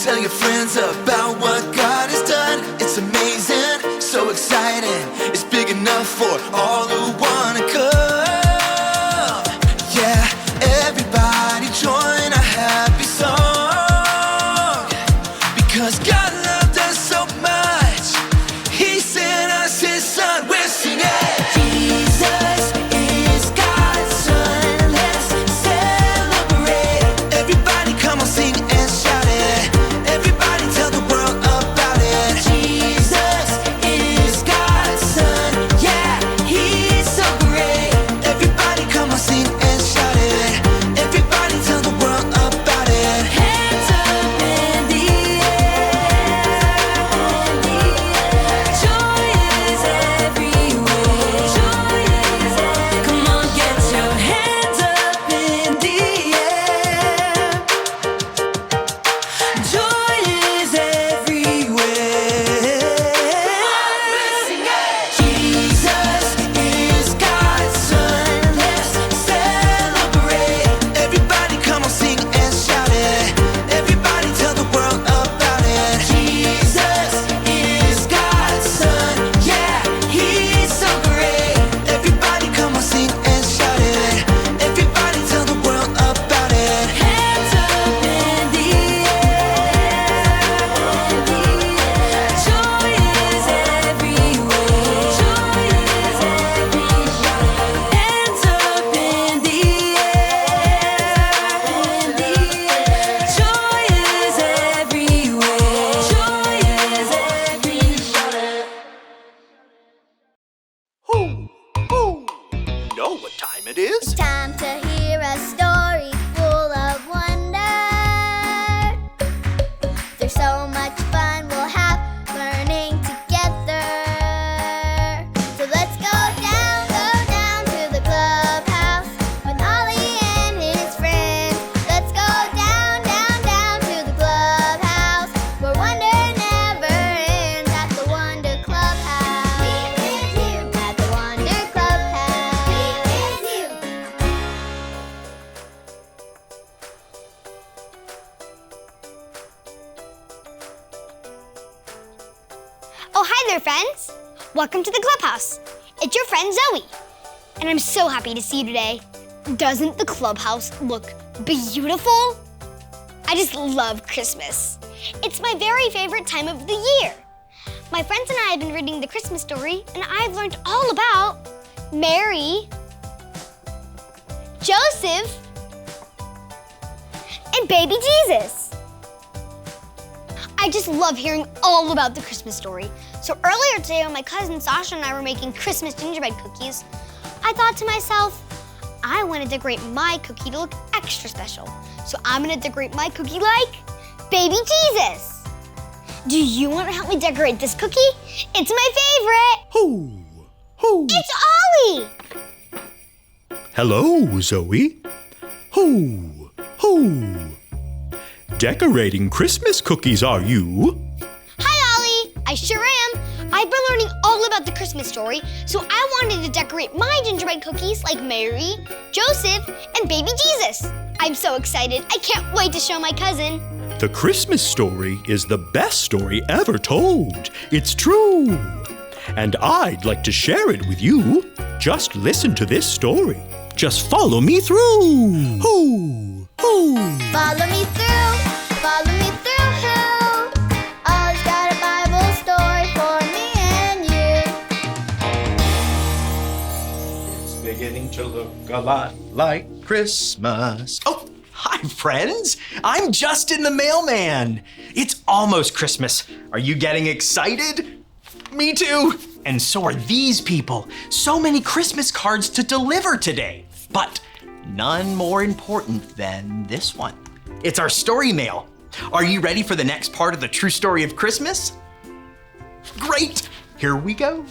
Tell your friends about what God has done. It's amazing, so exciting. It's big enough for all who wanna come. Yeah, everybody join a happy song. Because God loved us so much, He sent us His Son. We're singing. Jesus is God's Son. Let's celebrate. Everybody come on, sing and shout it. Everybody tell the world about it. Jesus is God's Son. Yeah, He's so great. Everybody come on, sing and shout it. Everybody tell the world about it. Hands up in the air. Joy is everywhere. Joy is everywhere. Come on, get your hands up in the air. Joy is everywhere. Jesus is God's Son. Let's celebrate. Everybody come on, sing and shout it. Everybody tell the world about it. Jesus is God's Son. Yeah, He's so great. Everybody come on, sing and shout it. Everybody tell the world about it. Hands up in the air. Joy is everywhere. Joy is everywhere. Hands up in the air. Joy is everywhere. Joy is everywhere. Who? You know what time it is? Time to hear a story full of wonder. There's so much fun we'll have learning together. So let's go down to the clubhouse with Ollie and his friends. Let's go down to the clubhouse where wonder never ends at the Wonder Clubhouse. At the Wonder Clubhouse. Oh, hi there, friends. Welcome to the clubhouse. It's your friend Zoe, and I'm so happy to see you today. Doesn't the clubhouse look beautiful? I just love Christmas. It's my very favorite time of the year. My friends and I have been reading the Christmas story, and I've learned all about Mary, Joseph, and baby Jesus. I just love hearing all about the Christmas story. So earlier today when my cousin Sasha and I were making Christmas gingerbread cookies, I thought to myself, I want to decorate my cookie to look extra special. So I'm going to decorate my cookie like baby Jesus. Do you want to help me decorate this cookie? It's my favorite. Who? It's Ollie. Hello, Zoe. Who? Decorating Christmas cookies, are you? Hi, Ollie. I sure am. I've been learning all about the Christmas story, so I wanted to decorate my gingerbread cookies like Mary, Joseph, and baby Jesus. I'm so excited. I can't wait to show my cousin. The Christmas story is the best story ever told. It's true. And I'd like to share it with you. Just listen to this story. Just follow me through. Who? Follow me through, follow me through. Ollie's got a Bible story for me and you. It's beginning to look a lot like Christmas. Oh, hi, friends. I'm Justin the mailman. It's almost Christmas. Are you getting excited? Me too. And so are these people. So many Christmas cards to deliver today. But none more important than this one. It's our story mail. Are you ready for the next part of the true story of Christmas? Great. Here we go.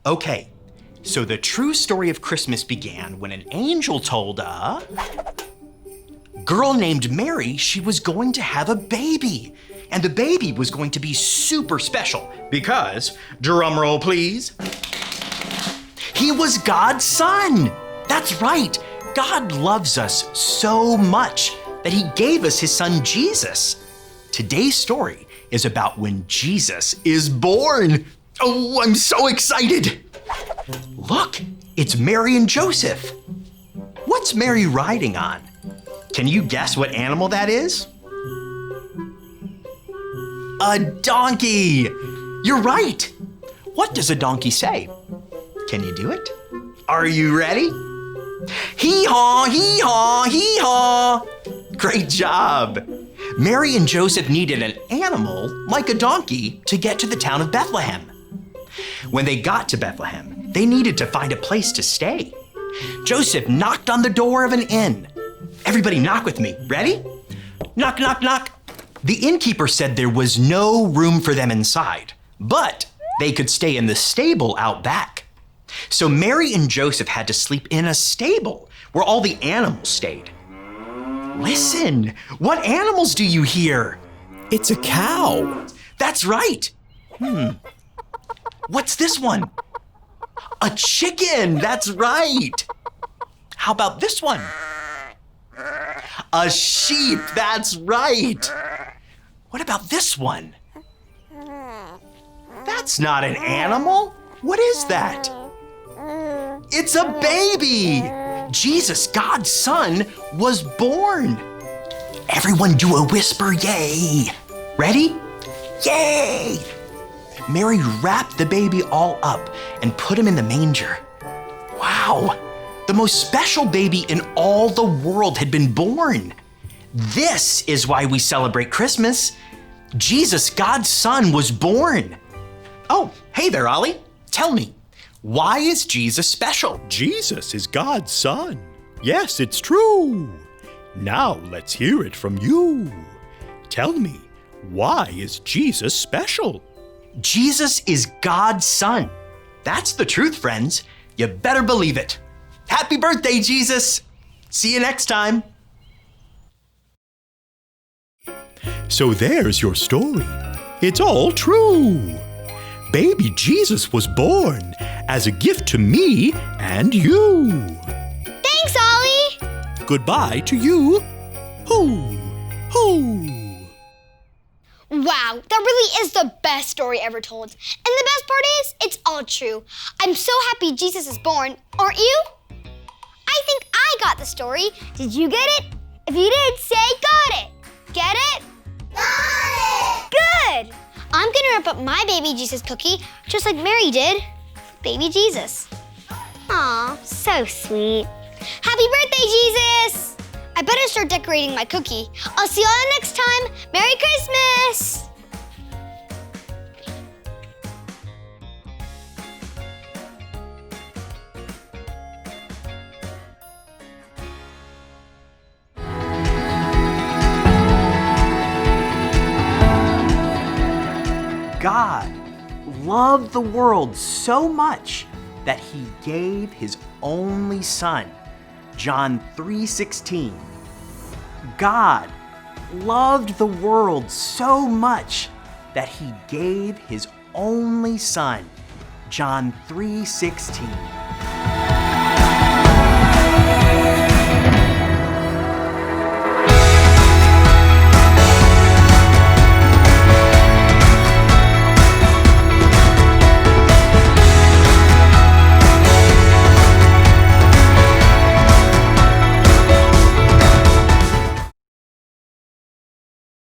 Okay, so the true story of Christmas began when an angel told a girl named Mary she was going to have a baby. And the baby was going to be super special because, drum roll please, He was God's son. That's right. God loves us so much that he gave us his son Jesus. Today's story is about when Jesus is born. Oh, I'm so excited. Look, it's Mary and Joseph. What's Mary riding on? Can you guess what animal that is? A donkey. You're right. What does a donkey say? Can you do it? Are you ready? Hee-haw, hee-haw, hee-haw. Great job. Mary and Joseph needed an animal, like a donkey, to get to the town of Bethlehem. When they got to Bethlehem, they needed to find a place to stay. Joseph knocked on the door of an inn. Everybody knock with me. Ready? Knock, knock, knock. The innkeeper said there was no room for them inside, but they could stay in the stable out back. So Mary and Joseph had to sleep in a stable where all the animals stayed. Listen, what animals do you hear? It's a cow. That's right. What's this one? A chicken, that's right. How about this one? A sheep, that's right. What about this one? That's not an animal. What is that? It's a baby. Jesus, God's son, was born. Everyone do a whisper yay. Ready? Yay! Mary wrapped the baby all up and put him in the manger. Wow, the most special baby in all the world had been born. This is why we celebrate Christmas. Jesus, God's son, was born. Oh, hey there, Ollie. Tell me, why is Jesus special? Jesus is God's son. Yes, it's true. Now let's hear it from you. Tell me, why is Jesus special? Jesus is God's son. That's the truth, friends. You better believe it. Happy birthday, Jesus. See you next time. So there's your story. It's all true. Baby Jesus was born as a gift to me and you. Thanks, Ollie. Goodbye to you. Hoo, hoo. Wow, that really is the best story ever told. And the best part is, it's all true. I'm so happy Jesus is born, aren't you? I think I got the story. Did you get it? If you did, say got it. Get it? Got it! Good! I'm gonna wrap up my baby Jesus cookie just like Mary did. Baby Jesus. Aw, so sweet. Happy birthday, Jesus! I better start decorating my cookie. I'll see you all next time. Merry Christmas! God loved the world so much that he gave his only son. John 3:16. God loved the world so much that he gave his only son. John 3:16.